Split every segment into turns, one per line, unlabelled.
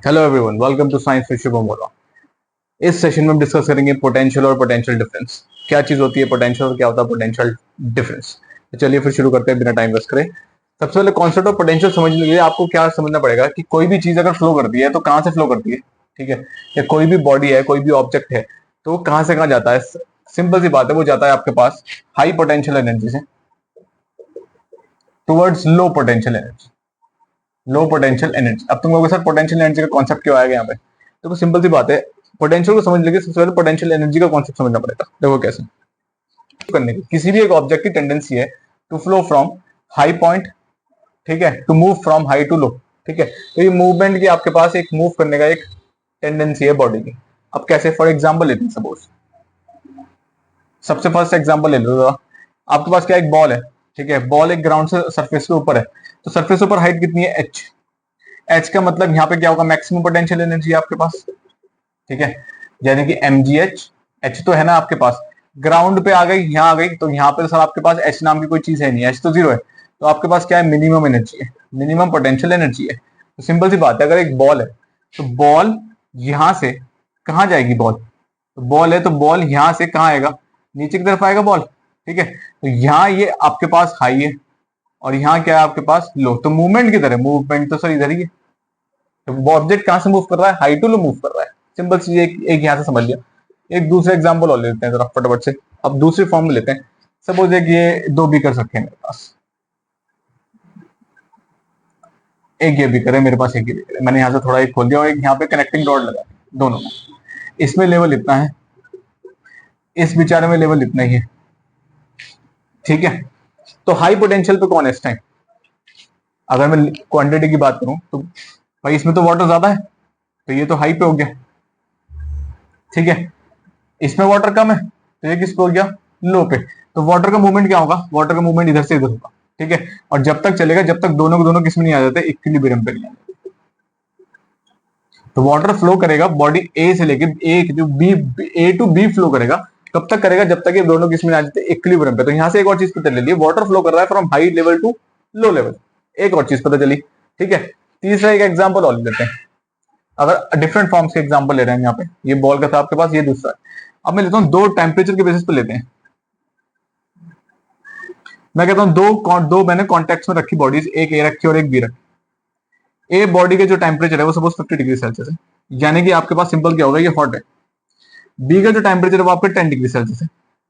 Hello everyone, welcome to science with Shubham Varma. इस session में हम डिस्कस करेंगे पोटेंशियल और पोटेंशियल डिफरेंस। क्या चीज होती है पोटेंशियल और क्या होता है पोटेंशियल डिफरेंस। तो चलिए फिर शुरू करते हैं बिना टाइम वेस्ट करें। सबसे पहले कॉन्सेप्ट ऑफ पोटेंशियल समझने के लिए आपको क्या समझना पड़ेगा कि कोई भी चीज अगर फ्लो करती है तो कहां से फ्लो करती है। ठीक है, या कोई भी बॉडी है, कोई भी ऑब्जेक्ट है, तो वो कहां से कहां जाता है। सिंपल सी बात है, वो जाता है आपके पास हाई पोटेंशियल एनर्जी से towards low potential energy. Low potential energy. अब तुम लोगों के साथ पोटेंशियल एनर्जी का कॉन्सेप्ट क्यों आएगा यहाँ पे। देखो सिंपल सी बात है, पोटेंशियल को समझ लेंगे सबसे पहले पोटेंशियल एनर्जी का कॉन्सेप्ट समझना पड़ेगा। देखो कैसे करने की किसी भी एक ऑब्जेक्ट की टेंडेंसी है to flow from high point, ठीक है, to move from high to low. ठीक है, तो ये मूवमेंट की आपके पास एक मूव करने का एक टेंडेंसी है बॉडी की। अब कैसे, फॉर एग्जाम्पल लेते हैं, सपोज सबसे फर्स्ट एग्जाम्पल ले लो। आपके पास क्या एक बॉल है, ठीक है, बॉल एक ग्राउंड से सरफेस के ऊपर है, तो सरफेस के ऊपर हाइट कितनी है, एच। एच का मतलब यहाँ पे क्या होगा, मैक्सिमम पोटेंशियल एनर्जी है आपके पास। ठीक है, यानी कि mgh। एच तो है ना आपके पास, ग्राउंड पे आ गई, यहाँ आ गई, तो यहाँ पे सर आपके पास एच नाम की कोई चीज है नहीं, एच तो जीरो है। तो आपके पास क्या है, मिनिमम एनर्जी है, मिनिमम पोटेंशियल एनर्जी है। तो सिंपल सी बात है, अगर एक बॉल है तो बॉल यहां से कहां जाएगी, बॉल तो बॉल है तो बॉल यहां से कहां आएगा, नीचे की तरफ आएगा बॉल। ठीक है, तो यहाँ ये आपके पास हाई है और यहाँ क्या है आपके पास लो। तो मूवमेंट किधर है, मूवमेंट तो सर इधर ही है। तो ऑब्जेक्ट कहां से मूव कर रहा है, हाई टू लो मूव कर रहा है। सिंपल चीज एक यहां से समझ लिया। एक दूसरा एग्जांपल और लेते हैं जरा फटाफट से। अब दूसरी फॉर्म में लेते हैं। सपोज एक ये दो बीकर रखे हैं मेरे पास, एक ये बीकर है मेरे पास, एक ये बीकर है। मैंने यहाँ से थोड़ा एक खोल दिया और एक यहाँ पे कनेक्टिंग रॉड लगा दिया दोनों में। इसमें लेवल इतना है, इस बेचारे में लेवल इतना ही है। ठीक है, तो हाई पोटेंशियल पे कौन है इस टाइम। अगर मैं क्वांटिटी की बात करूं तो भाई इसमें तो वाटर ज्यादा है, तो ये तो हाई पे हो गया। ठीक है, इसमें वाटर कम है तो ये किस पे हो गया, लो पे। तो वाटर का मूवमेंट क्या होगा, वाटर का मूवमेंट इधर से इधर होगा। ठीक है, और जब तक चलेगा जब तक दोनों के दोनों किस में नहीं आ जाते, इक्विलिब्रियम पे नहीं आ जाते। तो वाटर फ्लो करेगा बॉडी ए से लेके ए जो B, A to B flow करेगा। कब तक करेगा, जब तक ये दोनों किस में आ जाते, इक्विलिब्रियम पे। तो यहां से एक और चीज पता चली, वाटर फ्लो कर रहा है from high level to low level. एक और चीज पता चली। ठीक है, तीसरा एक एग्जाम्पल और लेते हैं। अगर डिफरेंट फॉर्म्स के एग्जांपल ले रहे हैं यहाँ पे, ये बॉल का था आपके पास, ये दूसरा है। अब मैं लेता हूँ दो टेम्परेचर के बेसिस पे लेते हैं। मैं कहता हूँ दो मैंने कॉन्टेक्ट में रखी बॉडीज, एक ए रखी और एक बी रखी। ए बॉडी के जो टेम्परेचर है वो सपोज 50 डिग्री सेल्सियस है, यानी कि आपके पास सिंपल क्या होगा, ये हॉट है। बी का जो टेम्परेचर है वो आपके 10 डिग्री सेल्सियस है,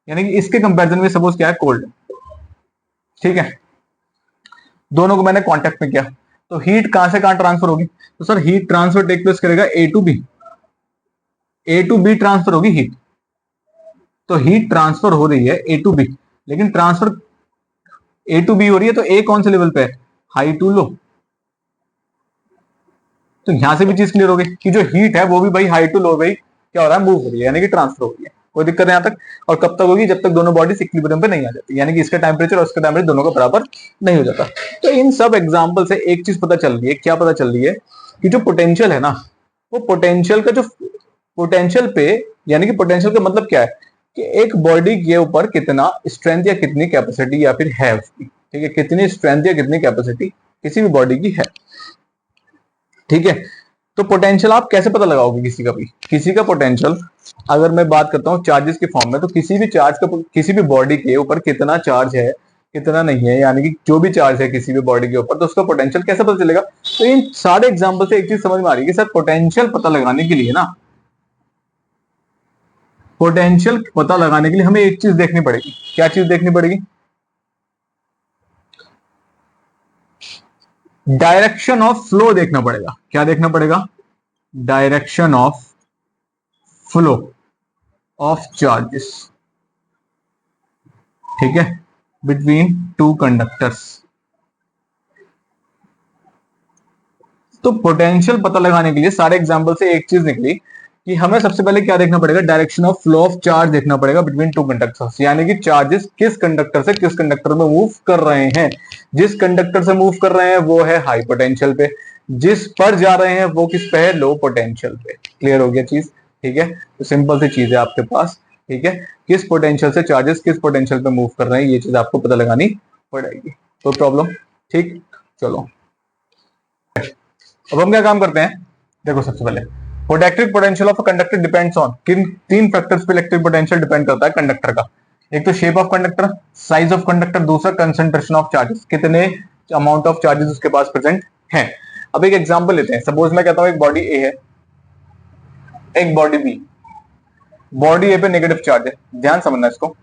यानी कि इसके कंपेरिजन में सपोज क्या है, कोल्ड है। ठीक है, दोनों को मैंने कॉन्टेक्ट में किया, तो हीट कहां से कहां ट्रांसफर होगी, तो sir heat transfer take place करेगा A to B, A to B transfer होगी हीट। तो हीट ट्रांसफर हो रही है ए टू बी, लेकिन ट्रांसफर ए टू बी हो रही है तो ए कौन से लेवल पे है, हाई टू लो। तो यहां से भी चीज क्लियर हो गई कि जो हीट है वो भी भाई हाई टू लो भाई क्या हो रहा है, मूव हो रही है, यानी कि ट्रांसफर हो रही है। कोई दिक्कत है यहां तक। और कब तक होगी, जब तक दोनों बॉडीज इक्विलिब्रियम पे नहीं आ जाती, यानी कि इसका टेम्परेचर और इसका टेम्परेचर दोनों का बराबर नहीं हो जाता। तो इन सब एग्जाम्पल से एक चीज पता चल रही है, क्या पता चल रही है कि जो पोटेंशियल है ना, वो पोटेंशियल का जो पोटेंशियल पे, यानी कि पोटेंशियल का मतलब क्या है कि एक बॉडी के ऊपर कितना स्ट्रेंथ या कितनी कैपेसिटी या फिर है उसकी। ठीक है, कितनी स्ट्रेंथ या कितनी कैपेसिटी किसी भी बॉडी की है। ठीक है, तो पोटेंशियल आप कैसे पता लगाओगे किसी का भी, किसी का पोटेंशियल। अगर मैं बात करता हूं चार्जेस के फॉर्म में, तो किसी भी चार्ज का, किसी भी बॉडी के ऊपर कितना चार्ज है कितना नहीं है, यानी कि जो भी चार्ज है किसी भी बॉडी के ऊपर, तो उसका पोटेंशियल कैसे पता चलेगा। तो इन सारे एग्जांपल से एक चीज समझ में आ रही है कि सर पोटेंशियल पता लगाने के लिए ना, पोटेंशियल पता लगाने के लिए हमें एक चीज देखनी पड़ेगी। क्या चीज देखनी पड़ेगी, डायरेक्शन ऑफ फ्लो देखना पड़ेगा। क्या देखना पड़ेगा, direction of flow of charges. ठीक है, बिटवीन टू कंडक्टर्स। तो पोटेंशियल पता लगाने के लिए सारे एग्जांपल से एक चीज निकली कि हमें सबसे पहले क्या देखना पड़ेगा, direction of flow of charge देखना पड़ेगा बिटवीन टू कंडक्टर्स, यानी कि चार्जेस किस कंडक्टर से किस कंडक्टर में मूव कर रहे हैं। जिस कंडक्टर से मूव कर रहे हैं वो है हाई पोटेंशियल पे, जिस पर जा रहे हैं वो किस पे है, लो पोटेंशियल पे। क्लियर हो गया चीज। ठीक है, तो सिंपल सी चीज है आपके पास। ठीक है, किस पोटेंशियल से चार्जेस किस पोटेंशियल पे मूव कर रहे हैं, ये चीज आपको पता लगानी पड़ेगी। कोई प्रॉब्लम। ठीक, चलो अब हम क्या काम करते हैं, देखो सबसे पहले electric potential of conductor depends on किन तीन फैक्टर्स पे इलेक्ट्रिक पोटेंशियल डिपेंड करता है कंडक्टर का। एक तो shape of conductor, size of conductor, दूसरा कंसंट्रेशन ऑफ चार्जेस, कितने अमाउंट ऑफ चार्जेस उसके पास प्रेजेंट है। अब एक एग्जांपल लेते हैं, सपोज मैं कहता हूं एक बॉडी ए है, एक बॉडी बी। बॉडी ए पे नेगेटिव चार्ज है, ध्यान समझना इसको,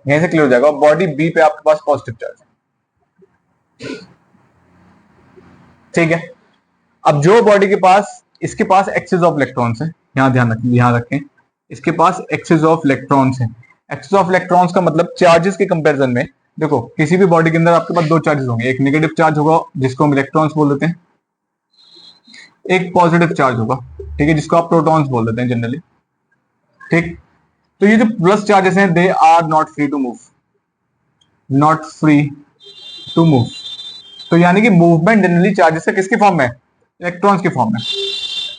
यहीं से क्लियर हो जाएगा। बॉडी बी पे आपके पास पॉजिटिव चार्ज है, ठीक है। अब जो बॉडी के पास, इसके पास एक्सेस ऑफ इलेक्ट्रॉन्स है, यहां ध्यान रखें, इसके पास एक्सेस ऑफ इलेक्ट्रॉन्स है। एक्सेस ऑफ इलेक्ट्रॉन्स का मतलब चार्जेस के कंपैरिजन में, देखो किसी भी बॉडी के अंदर आपके पास दो चार्जेस होंगे, एक नेगेटिव चार्ज होगा जिसको हम इलेक्ट्रॉन्स बोल देते हैं, एक पॉजिटिव चार्ज होगा, ठीक है, जिसको आप प्रोटॉन्स बोल देते हैं जनरली, ठीक। तो ये जो प्लस चार्जेस हैं, they are not free to move, not free to move. तो यानी कि मूवमेंट जनरली चार्जेस है किसकी फॉर्म में, इलेक्ट्रॉन्स की फॉर्म में,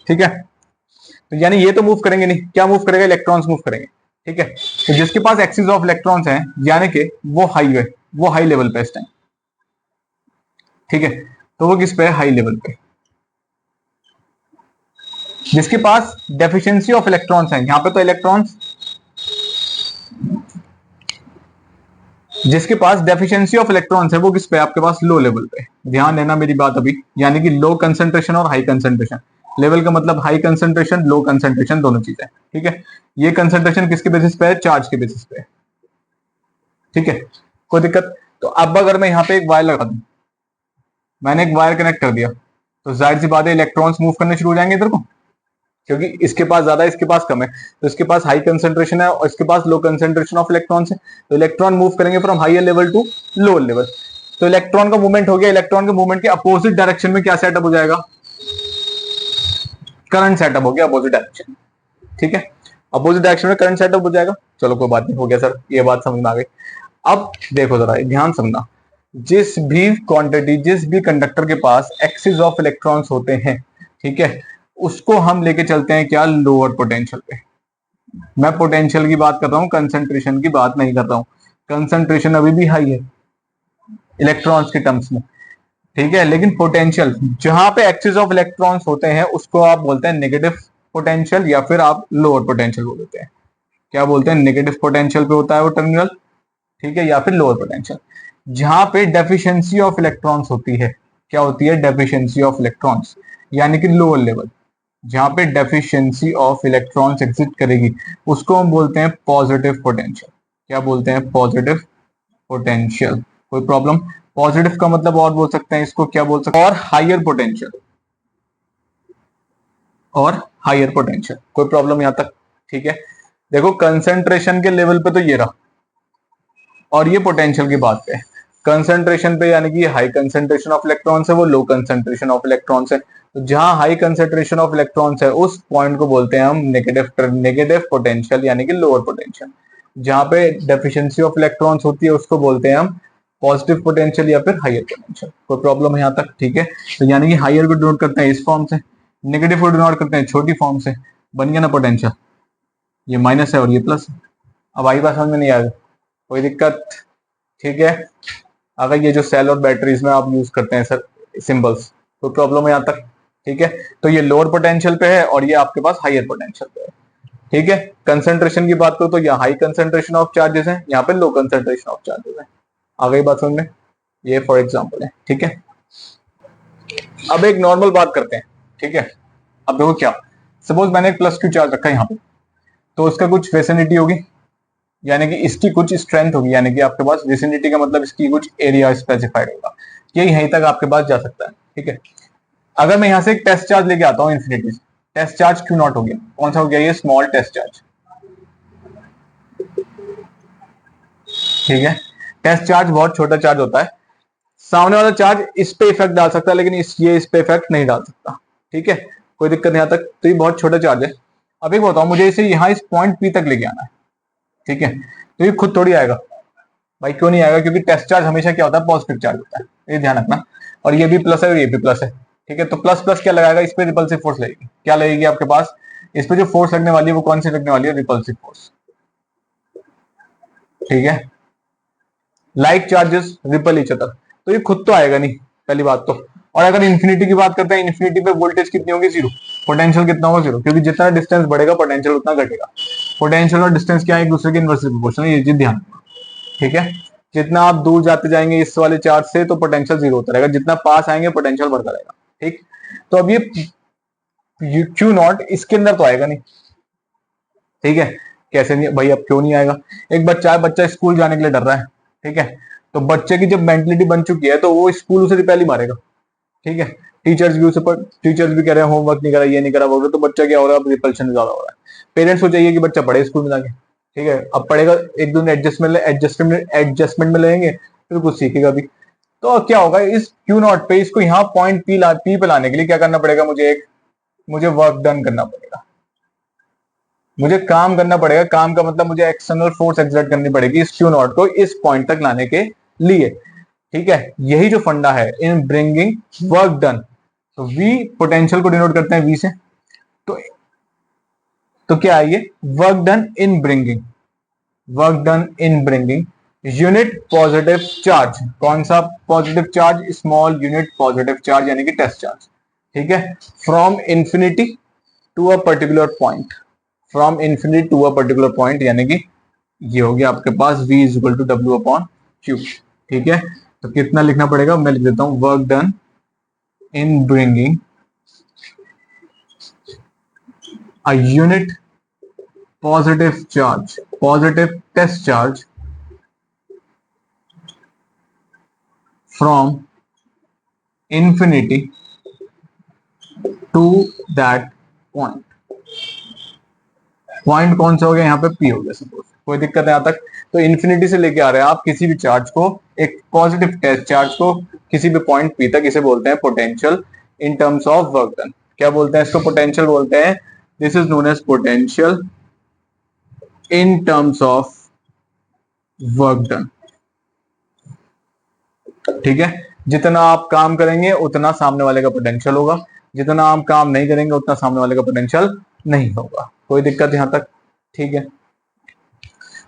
ठीक है। तो यानी ये तो मूव करेंगे नहीं, क्या मूव करेगा, इलेक्ट्रॉन्स मूव करेंगे, ठीक है। तो जिसके पास एक्सिस ऑफ इलेक्ट्रॉन्स है, यानी कि वो हाई है, वो हाई लेवल पे इस टाइम, ठीक है। तो वो किस पे है, हाई लेवल पे। जिसके पास डेफिशिएंसी ऑफ इलेक्ट्रॉन्स है, यहां पे तो इलेक्ट्रॉन्स, जिसके पास डेफिशिएंसी ऑफ इलेक्ट्रॉन्स है वो किस पे, आपके पास लो लेवल पे। ध्यान देना मेरी बात अभी, यानी कि लो कंसंट्रेशन और हाई कंसंट्रेशन। लेवल का मतलब हाई कंसंट्रेशन, लो कंसंट्रेशन, दोनों चीजें, ठीक है। ये कंसंट्रेशन किसके बेसिस पे है, चार्ज के बेसिस पे, ठीक है, कोई दिक्कत। तो अब अगर मैं यहाँ पे एक वायर लगा दूं, मैंने एक वायर कनेक्ट कर दिया, तो जाहिर सी बात है इलेक्ट्रॉन्स मूव करने शुरू हो जाएंगे इधर को, क्योंकि इसके पास ज्यादा है, इसके पास कम है। तो इसके पास हाई कंसंट्रेशन है और इसके पास लो कंसंट्रेशन ऑफ इलेक्ट्रॉन्स है, तो इलेक्ट्रॉन मूव करेंगे from higher level to lower level. तो इलेक्ट्रॉन का मूवमेंट हो गया, इलेक्ट्रॉन के मूवमेंट के अपोजिट डायरेक्शन में क्या सेटअप हो जाएगा, करंट सेटअप हो गया अपोजिट डायरेक्शन, ठीक है। अपोजिट डायरेक्शन में करंट सेटअप हो जाएगा। चलो कोई बात नहीं, हो गया सर, ये बात समझ में आ गई। अब देखो जरा ध्यान समझना, जिस भी क्वांटिटी, जिस भी कंडक्टर के पास एक्सिस ऑफ इलेक्ट्रॉन्स होते हैं, ठीक है, उसको हम लेके चलते हैं क्या, लोअर पोटेंशियल पे। मैं पोटेंशियल की बात कर रहा हूं, कंसंट्रेशन की बात नहीं कर रहा हूं। कंसंट्रेशन अभी भी हाई है इलेक्ट्रॉन्स के टर्म्स में, ठीक है, लेकिन पोटेंशियल जहां पे एक्सिस ऑफ इलेक्ट्रॉन्स होते हैं उसको आप बोलते हैं नेगेटिव पोटेंशियल, या फिर आप लोअर पोटेंशियल बोल देते हैं। क्या बोलते हैं, नेगेटिव पोटेंशियल पे होता है वो टर्मिनल, ठीक है, या फिर लोअर पोटेंशियल। जहां पे डेफिशिएंसी ऑफ इलेक्ट्रॉन्स होती है, क्या होती है, डेफिशिएंसी ऑफ इलेक्ट्रॉन्स, यानी कि लोअर लेवल, जहां पे डेफिशिएंसी ऑफ इलेक्ट्रॉन्स एग्जिस्ट करेगी, उसको हम बोलते हैं पॉजिटिव पोटेंशियल। क्या बोलते हैं, पॉजिटिव पोटेंशियल। कोई प्रॉब्लम, पॉजिटिव का मतलब और बोल सकते हैं इसको, क्या बोल सकते हैं, और हायर पोटेंशियल, और हायर पोटेंशियल। कोई प्रॉब्लम यहां तक, ठीक है। देखो कंसंट्रेशन के लेवल पे तो ये रहा, और ये पोटेंशियल की बात है। कंसंट्रेशन पे यानी कि हाई कंसंट्रेशन ऑफ इलेक्ट्रॉन्स है, वो लो कंसंट्रेशन ऑफ इलेक्ट्रॉन्स है। तो जहां हाई कंसंट्रेशन ऑफ इलेक्ट्रॉन्स है उस पॉइंट को बोलते हैं हम नेगेटिव पोटेंशियल, यानी कि लोअर पोटेंशियल। जहां पे डेफिशिएंसी ऑफ इलेक्ट्रॉन्स होती है उसको बोलते हैं हम पॉजिटिव पोटेंशियल या फिर हायर पोटेंशियल। कोई प्रॉब्लम है यहाँ तक, ठीक है। तो यानी कि हायर को डिनोट करते हैं इस फॉर्म से, नेगेटिव को डिनोट करते हैं छोटी फॉर्म से, बन गया ना पोटेंशियल, ये माइनस है और ये प्लस है। अब आई बात समझ में नहीं आएगा, कोई दिक्कत, ठीक है। अगर ये जो सेल और बैटरीज में आप यूज करते हैं सर सिंबल्स, तो प्रॉब्लम है यहाँ तक, ठीक है। तो ये लोअर पोटेंशियल पे है और ये आपके पास हायर पोटेंशियल पे है, ठीक है। कंसंट्रेशन की बात करो तो यहाँ हाई कंसंट्रेशन ऑफ चार्जेस है, यहाँ पे लो कंसंट्रेशन ऑफ चार्जेस है। आ गई बात समझ में, ये फॉर एग्जाम्पल है, ठीक है। अब एक नॉर्मल बात करते हैं, ठीक है। अब देखो क्या, सपोज मैंने एक प्लस क्यू चार्ज रखा है यहाँ पे, तो उसका कुछ विसिनिटी होगी, यानी कि इसकी कुछ स्ट्रेंथ होगी, यानी कि आपके पास विसिनिटी का मतलब इसकी कुछ एरिया स्पेसिफाइड होगा, ये यहीं तक आपके पास जा सकता है, ठीक है। अगर मैं यहां से एक टेस्ट चार्ज लेके आता हूं इन्फिनिटी से, टेस्ट चार्ज क्यू नॉट हो गया, कौन सा हो गया, ये स्मॉल टेस्ट चार्ज, ठीक है। टेस्ट चार्ज बहुत छोटा चार्ज होता है, सामने वाला चार्ज इस पे इफेक्ट डाल सकता है, लेकिन इस पे इफेक्ट नहीं डाल सकता, ठीक है। कोई दिक्कत नहीं, यहां तक तो ये बहुत छोटा चार्ज है। अब एक बताओ, मुझे इसे यहाँ इस पॉइंट पी तक लेके आना है, ठीक है। तो ये खुद थोड़ी आएगा भाई, क्यों नहीं आएगा, क्योंकि टेस्ट चार्ज हमेशा क्या होता है, पॉजिटिव चार्ज होता है, ये ध्यान रखना। और ये भी प्लस है और ये भी प्लस है, ठीक है। तो प्लस प्लस क्या लगाएगा, इस पे रिपल्सिव फोर्स लगेगी, क्या लगेगी आपके पास, इस पे जो फोर्स लगने वाली है वो कौन सी लगने वाली है, रिपल्सिव फोर्स, ठीक है। Like charges ripple each other, तो ये खुद तो आएगा नहीं, पहली बात तो। और अगर इन्फिनिटी की बात करते हैं, इन्फिनिटी पे वोल्टेज कितनी होगी, जीरो, पोटेंशियल कितना होगा 0, क्योंकि जितना डिस्टेंस बढ़ेगा पोटेंशियल उतना घटेगा। पोटेंशियल और डिस्टेंस क्या है, एक दूसरे के इनवर्सली प्रोपोर्शनल है, ये चीज ध्यान रखना, ठीक है। जितना आप दूर जाते जाएंगे इस वाले चार्ज से तो पोटेंशियल 0 होता रहेगा, जितना पास आएंगे पोटेंशियल बढ़ता रहेगा, ठीक। तो अब ये क्यू नॉट इसके अंदर तो आएगा नहीं, ठीक है। कैसे नहीं भाई, अब क्यों नहीं आएगा? एक बच्चा है, बच्चा स्कूल जाने के लिए डर रहा है, ठीक है। तो बच्चे की जब मेंटलिटी बन चुकी है तो वो स्कूल उसे रिपेल ही मारेगा, ठीक है। टीचर्स भी कह रहे हैं होमवर्क नहीं करा, ये नहीं करा, बोल रहे, तो बच्चा क्या हो रहा है, अब रिपल्शन ज्यादा हो रहा है। पेरेंट्स को चाहिए कि बच्चा पढ़े स्कूल में जाके, ठीक है। अब पढ़ेगा, एक दो एडजस्टमेंट में लेंगे, फिर कुछ सीखेगा भी। तो अब क्या होगा, इस क्यू नॉट पे इसको यहाँ पॉइंट पी पे लाने के लिए क्या करना पड़ेगा, मुझे वर्क डन करना पड़ेगा, मुझे काम करना पड़ेगा। काम का मतलब मुझे एक्सटर्नल फोर्स एक्सर्ट करनी पड़ेगी इस क्यू नॉट को इस पॉइंट तक लाने के लिए, ठीक है। यही जो फंडा है इन ब्रिंगिंग वर्क डन। तो वी पोटेंशियल को डिनोट करते हैं वी से, तो क्या है ये, work done in bringing unit positive charge. कौन सा positive charge, small unit positive charge, यानी कि टेस्ट चार्ज, ठीक है। From infinity to a particular point, यानी कि ये हो गया आपके पास v is equal to W upon Q, ठीक है। तो कितना लिखना पड़ेगा, मैं लिख देता हूं, work done in bringing a unit positive test charge from infinity to that point. Point कौन सा हो गया, यहाँ पे पी हो गया सपोज, कोई दिक्कत है यहाँ तक। तो इन्फिनिटी से लेके आ रहे हैं आप किसी भी चार्ज को, एक पॉजिटिव टेस्ट चार्ज को किसी भी पॉइंट पी तक, इसे बोलते हैं potential in terms of work done. क्या बोलते हैं इसको, पोटेंशियल बोलते हैं। This is known as potential in terms of work done, ठीक है। जितना आप काम करेंगे उतना सामने वाले का पोटेंशियल होगा, जितना आप काम नहीं करेंगे उतना सामने वाले का पोटेंशियल नहीं होगा। कोई दिक्कत यहां तक, ठीक है।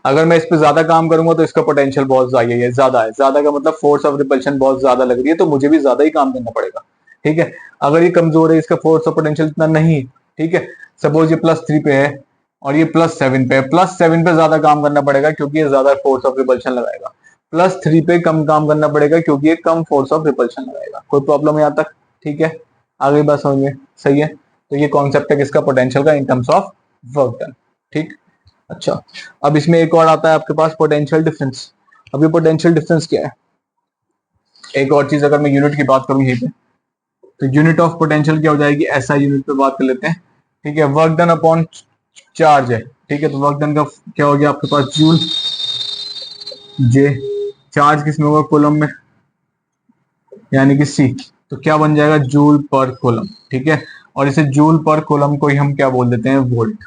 अगर मैं इस पे ज्यादा काम करूंगा तो इसका पोटेंशियल बहुत ज्यादा है, ज्यादा का मतलब फोर्स ऑफ रिपल्शन बहुत ज्यादा लग रही है, तो मुझे भी ज्यादा ही काम करना पड़ेगा, ठीक है। अगर ये कमजोर है, इसका फोर्स ऑफ पोटेंशियल इतना नहीं, ठीक है। सपोज ये +3 पे है और ये +7 पे है, +7 पे ज्यादा काम करना पड़ेगा क्योंकि ये ज्यादा फोर्स ऑफ रिपल्शन लगाएगा, +3 पे कम काम करना पड़ेगा क्योंकि ये कम फोर्स ऑफ रिपल्शन लगाएगा। कोई प्रॉब्लम है यहाँ तक, ठीक है। आगे बात समझ में सही है। तो ये कॉन्सेप्ट है किसका, पोटेंशियल का इन टर्म्स ऑफ वर्क डन, ठीक। अच्छा, अब इसमें एक और आता है आपके पास पोटेंशियल डिफरेंस। अब ये पोटेंशियल डिफरेंस क्या है, एक और चीज, अगर मैं यूनिट की बात करूं यहीं पे, तो यूनिट ऑफ पोटेंशियल क्या हो जाएगी, ऐसा यूनिट पे बात कर लेते हैं, ठीक है। वर्क डन अपॉन चार्ज है, ठीक है। तो वर्क डन का क्या हो गया आपके पास, जूल जे, चार्ज किसमें होगा, कूलम में, यानी कि सी। तो क्या बन जाएगा, जूल पर कूलम, ठीक है। और इसे जूल पर कूलम को ही हम क्या बोल देते हैं, वोल्ट।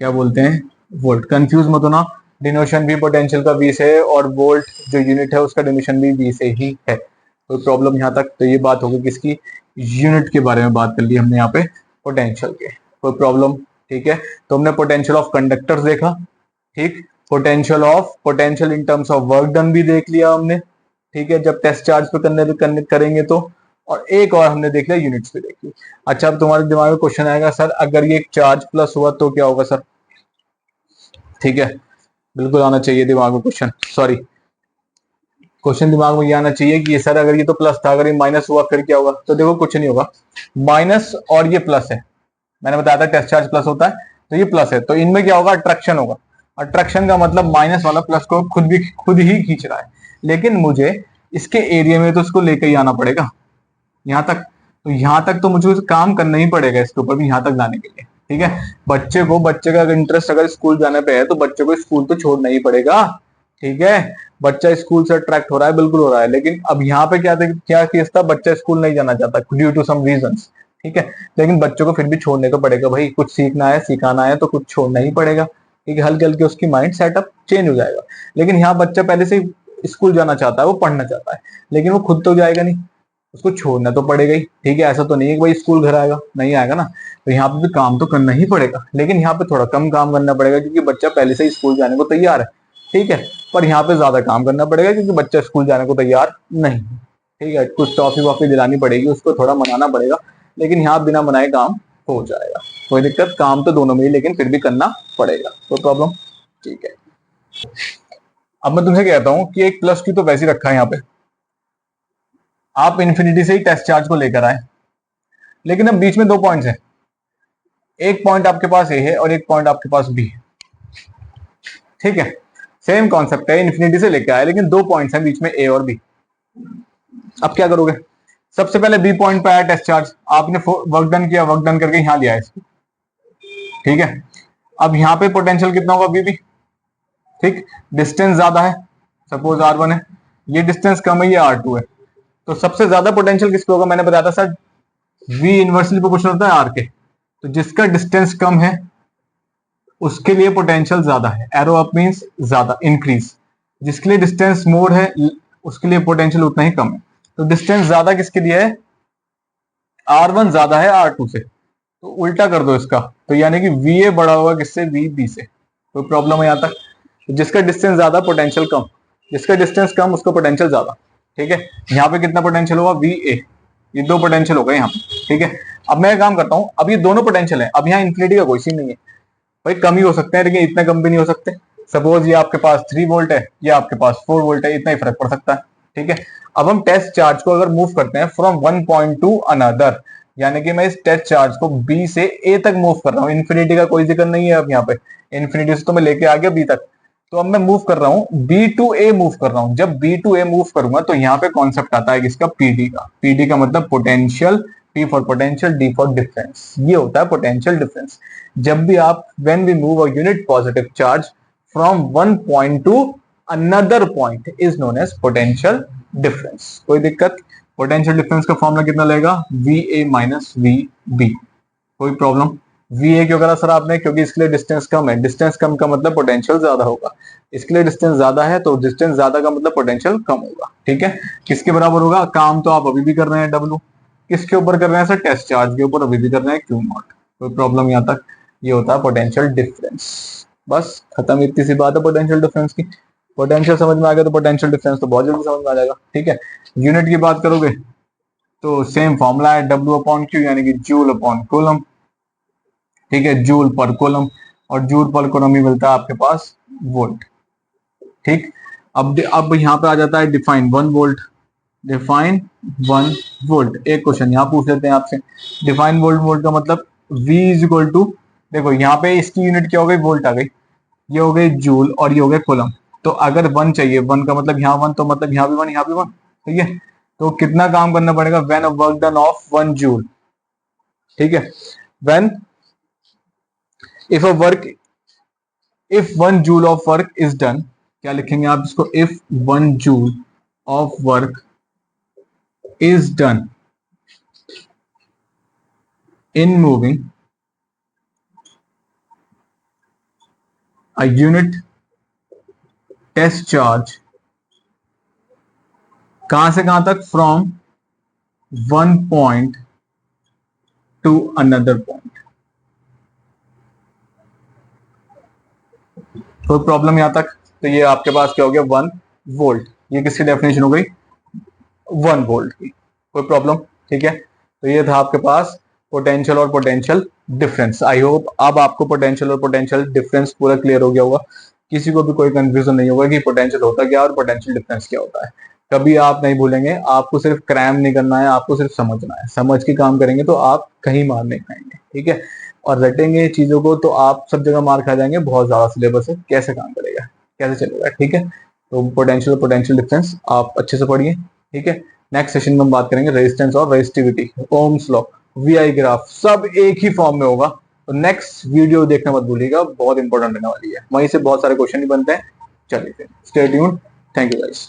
क्या बोलते हैं, वोल्ट। कंफ्यूज मत होना, डिनोशन भी पोटेंशियल का वी से है और वोल्ट जो यूनिट है उसका डिनोशन भी वी से ही है। कोई प्रॉब्लम यहाँ तक। तो ये बात होगी किसकी, यूनिट के बारे में बात कर ली हमने यहाँ पे, पोटेंशियल के। कोई प्रॉब्लम, ठीक है। तो हमने पोटेंशियल ऑफ कंडक्टर्स देखा, ठीक। Potential in terms of work done भी देख लिया हमने, ठीक है, जब टेस्ट चार्ज पे करेंगे तो। और एक और हमने देख लिया, यूनिट्स पे देख ली। अच्छा, अब तुम्हारे दिमाग में क्वेश्चन आएगा, सर अगर ये चार्ज प्लस हुआ तो क्या होगा सर, ठीक है। बिल्कुल आना चाहिए दिमाग में क्वेश्चन, सॉरी क्वेश्चन दिमाग में ये आना चाहिए कि ये सर अगर ये तो प्लस था, अगर ये माइनस हुआ फिर क्या होगा। तो देखो कुछ नहीं होगा, माइनस और ये प्लस है, मैंने बताया था टेस्ट चार्ज प्लस होता है, तो ये प्लस है, तो इनमें क्या होगा, अट्रैक्शन होगा। अट्रैक्शन का मतलब माइनस वाला प्लस को खुद ही खींच रहा है, लेकिन मुझे इसके एरिया में तो उसको लेकर ही आना पड़ेगा यहाँ तक। तो यहाँ तक तो मुझे काम करना ही पड़ेगा इसके ऊपर भी, यहाँ तक लाने के लिए, ठीक है। बच्चे का इंटरेस्ट अगर स्कूल जाने पे है तो बच्चे को स्कूल तो छोड़ना ही पड़ेगा, ठीक है। बच्चा स्कूल से अट्रैक्ट हो रहा है, बिल्कुल हो रहा है, लेकिन अब यहाँ पे क्या केस था, बच्चा स्कूल नहीं जाना चाहता ड्यू टू सम रीजंस, ठीक है। लेकिन बच्चों को फिर भी छोड़ने को पड़ेगा भाई, कुछ सीखना है, सिखाना है, तो कुछ छोड़ना ही पड़ेगा, ठीक है। हल्के हल्के उसकी माइंड सेटअप चेंज हो जाएगा। लेकिन यहाँ बच्चा पहले से स्कूल जाना चाहता है, वो पढ़ना चाहता है, लेकिन वो खुद तो जाएगा नहीं, उसको छोड़ना तो पड़ेगा ही, ठीक है। ऐसा तो नहीं है कि भाई स्कूल घर आएगा, नहीं आएगा ना। तो यहाँ पे भी काम तो करना ही पड़ेगा, लेकिन यहाँ पे थोड़ा कम काम करना पड़ेगा क्योंकि बच्चा पहले से ही स्कूल जाने को तैयार है, ठीक है। पर यहाँ पे ज्यादा काम करना पड़ेगा क्योंकि बच्चा स्कूल जाने को तैयार नहीं, ठीक है। कुछ टॉफी वॉफी दिलानी पड़ेगी, उसको थोड़ा मनाना पड़ेगा, लेकिन यहाँ बिना मनाए काम हो जाएगा। कोई दिक्कत, काम तो दोनों में ही लेकिन फिर भी करना पड़ेगा, कोई प्रॉब्लम? ठीक है। अब मैं तुमसे कहता हूं कि एक प्लस क्यू तो वैसे ही रखा है यहाँ पे, आप इन्फिनिटी से ही टेस्ट चार्ज को लेकर आए, लेकिन अब बीच में दो पॉइंट्स हैं, एक पॉइंट आपके पास ए है और एक पॉइंट आपके पास बी है। ठीक है, सेम कॉन्सेप्ट है, इन्फिनिटी से लेकर आए लेकिन दो पॉइंट्स हैं बीच में ए और बी। अब क्या करोगे? सबसे पहले बी पॉइंट पे आया टेस्ट चार्ज, आपने वर्क डन किया, वर्क डन करके यहां लिया इसको। ठीक है, अब यहां पे पोटेंशियल कितना होगा? B B. ठीक, डिस्टेंस ज्यादा है, सपोज R1 है, ये डिस्टेंस कम है, ये R2 है, तो सबसे ज्यादा पोटेंशियल किस पे होगा? मैंने बताया था सर, V इनवर्सली प्रोपोर्शनल होता है R के, तो जिसका डिस्टेंस कम है उसके लिए पोटेंशियल ज्यादा है, एरो अप मींस ज्यादा, इंक्रीज। जिसके लिए डिस्टेंस मोर है उसके लिए पोटेंशियल उतना ही कम है। तो डिस्टेंस ज्यादा किसके लिए है? R1 ज्यादा है R2 से, तो उल्टा कर दो इसका, तो यानी कि VA बड़ा होगा किससे? VB से। कोई प्रॉब्लम है यहां तक? तो जिसका डिस्टेंस ज्यादा पोटेंशियल कम, जिसका डिस्टेंस कम उसका पोटेंशियल ज्यादा। ठीक है, यहाँ पे कितना पोटेंशियल होगा? VA, ये दो पोटेंशियल होगा यहाँ पे। ठीक है, अब मैं काम करता हूँ, अब ये दोनों पोटेंशियल है, अब यहाँ इन्फिनिटी का कोई सीन नहीं है भाई, कम ही हो सकते हैं लेकिन इतने कम भी नहीं हो सकते। सपोज ये आपके पास 3 वोल्ट है, ये आपके पास 4 वोल्ट है, इतना ही फर्क पड़ सकता है। ठीक है, अब हम टेस्ट चार्ज को अगर मूव करते हैं from one point to another, यानी कि मैं इस टेस्ट चार्ज को बी से ए तक मूव कर रहा हूँ, इन्फिनिटी का कोई जिक्र नहीं है अब यहाँ पे, इन्फिनिटी से तो मैं लेके आ गया बी तक, तो अब मैं मूव कर रहा हूँ बी टू ए मूव कर रहा हूँ। जब बी टू ए मूव करूंगा तो यहाँ पे कॉन्सेप्ट आता है किसका? पीडी का। पीडी का मतलब potential, P for potential, D for difference, ये होता है पोटेंशियल डिफरेंस। जब भी आप, when we move a unit positive charge from one point to another point is known as potential difference. कोई दिक्कत? पोटेंशियल डिफरेंस का फॉर्मूला कितना लगेगा? V A minus V B. कोई प्रॉब्लम? वी ए क्यों करा सर आपने? क्योंकि इसके लिए डिस्टेंस कम है, डिस्टेंस कम का मतलब पोटेंशियल ज्यादा होगा, इसके लिए डिस्टेंस ज्यादा है तो डिस्टेंस ज्यादा का मतलब पोटेंशियल कम होगा। ठीक है, किसके बराबर होगा? काम तो आप अभी भी कर रहे हैं डब्ल्यू, किसके ऊपर कर रहे हैं सर? टेस्ट चार्ज के ऊपर अभी भी कर रहे हैं, क्यू नॉट। कोई प्रॉब्लम यहां तक? ये होता है पोटेंशियल डिफरेंस। बस खत्म, इतनी सी बात है पोटेंशियल डिफरेंस की। पोटेंशियल समझ में आ गया तो पोटेंशियल डिफरेंस तो बहुत जल्दी समझ में आ जाएगा। ठीक है, यूनिट की बात करोगे तो सेम फॉर्मूला है, डब्ल्यू अपॉन क्यू यानी कि जूल अपॉन कूलम। ठीक है, जूल पर कूलम, और जूल पर कूलम ही मिलता है आपके पास वोल्ट। ठीक, अब यहाँ पे आ जाता है डिफाइन 1 वोल्ट। डिफाइन 1 वोल्ट, एक क्वेश्चन यहाँ पूछ लेते हैं आपसे, डिफाइन वोल्ट का मतलब V इज इक्वल टू, देखो यहाँ पे इसकी यूनिट क्या हो गई? वोल्ट आ गई, ये हो गई जूल और ये हो गया कूलम। तो अगर 1 चाहिए, 1 का मतलब यहाँ 1, तो मतलब यहाँ भी 1, यहाँ भी 1। ठीक है, तो कितना काम करना पड़ेगा? When a work done of 1 joule. ठीक है, when if a work, if 1 joule of work is done, क्या लिखेंगे आप इसको? If 1 joule of work is done in moving a unit test charge कहां से कहां तक? From one point to another point. कोई प्रॉब्लम यहां तक? तो ये आपके पास क्या हो गया? 1 वोल्ट। ये किसकी डेफिनेशन हो गई? 1 वोल्ट की। कोई प्रॉब्लम? ठीक है, तो ये था आपके पास पोटेंशियल और पोटेंशियल डिफरेंस। आई होप अब आपको पोटेंशियल और पोटेंशियल डिफरेंस पूरा क्लियर हो गया होगा, किसी को भी कोई कंफ्यूजन नहीं होगा कि पोटेंशियल होता क्या और पोटेंशियल डिफरेंस क्या होता है। कभी आप नहीं भूलेंगे, आपको सिर्फ क्रैम नहीं करना है, आपको सिर्फ समझना है, समझ के काम करेंगे तो आप कहीं मार नहीं खाएंगे। ठीक है, और रटेंगे चीजों को तो आप सब जगह मार खा जाएंगे, बहुत ज्यादा सिलेबस है, कैसे काम करेगा, कैसे चलेगा। ठीक है, तो पोटेंशियल पोटेंशियल डिफरेंस आप अच्छे से पढ़िए। ठीक है, नेक्स्ट सेशन में हम बात करेंगे रेजिस्टेंस और resistivity, Ohm's law, VI graph, सब एक ही फॉर्म में होगा। तो नेक्स्ट वीडियो देखना मत भूलिएगा, बहुत इंपॉर्टेंट रहने वाली है, वहीं से बहुत सारे क्वेश्चन ही बनते हैं। चलिए, stay tuned, thank you guys.